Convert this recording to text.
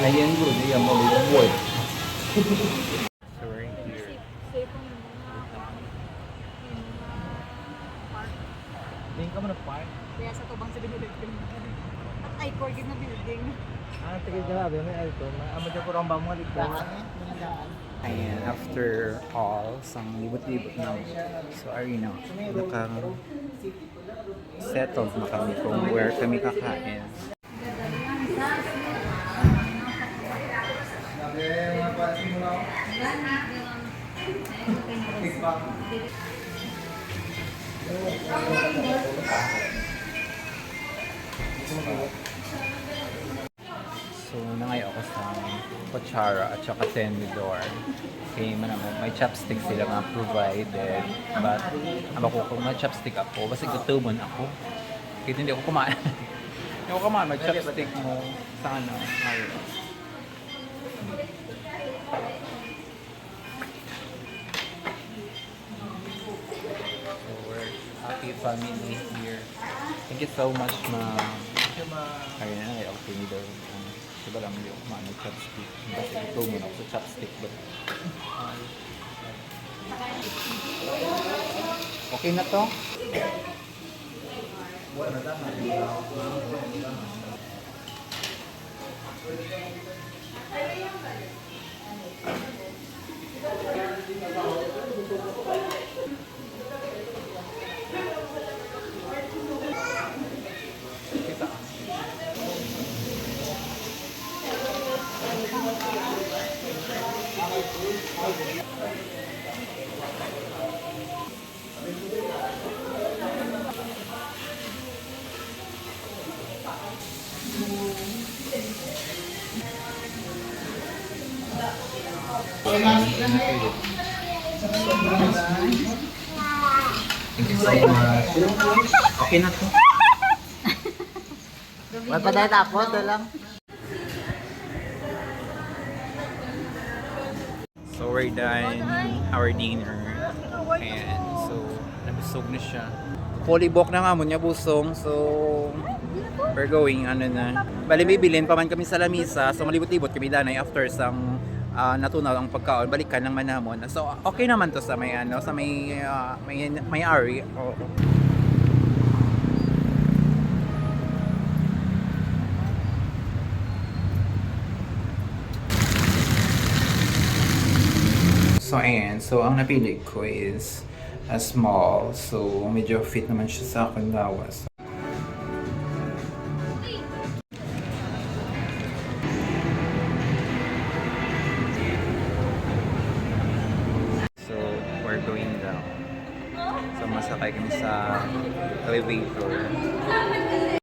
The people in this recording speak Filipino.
Ayan bro, di yan mo boy. So we're here. Safe po yung mga park. Tingin ka mo na park? Kaya sa tubang sa building. At ay, forgive na building. Ah, tigil ka labi. May alto. Amo dyan po ang bamong alikta. Ayan, after all, sang libot-libot na. So, Arina, nakang settled na kami kung where kami kakain. So, nangayo ako sa kutsara at saka tenedor. Kaya man ako, may chopstick sila nga provided. But, kung may chopstick ako, basta gutumon ako. Kaya hindi ako kumain. Hindi ako kumain, may chopstick mo sa ano. Ngayon. So, we're happy family here. Thank you so much, ma'am. Kaya na, ay ako tinidor. Diba lang yung kumain ng chopstick. Basta gutumon ako sa chopstick. But, okay na to? Kita. Thank you so much. Okay na to. May paday tapos, lang. So we're done our dinner. Ayan. So, nabusog na siya. Fully book na nga mo niya busong. So, we're going, ano na. Bali, bibilin pa man kami sa lamisa. So, malibot-libot kami danay after sang natunaw ang pagkaon. Balikan ng manamon. So, okay naman to sa may, ano, sa may ari. Oo. So, ayan. So, ang napili ko is a small. So, medyo fit naman siya sa akin lawas. So, we're going down. So, masakay kami sa elevator.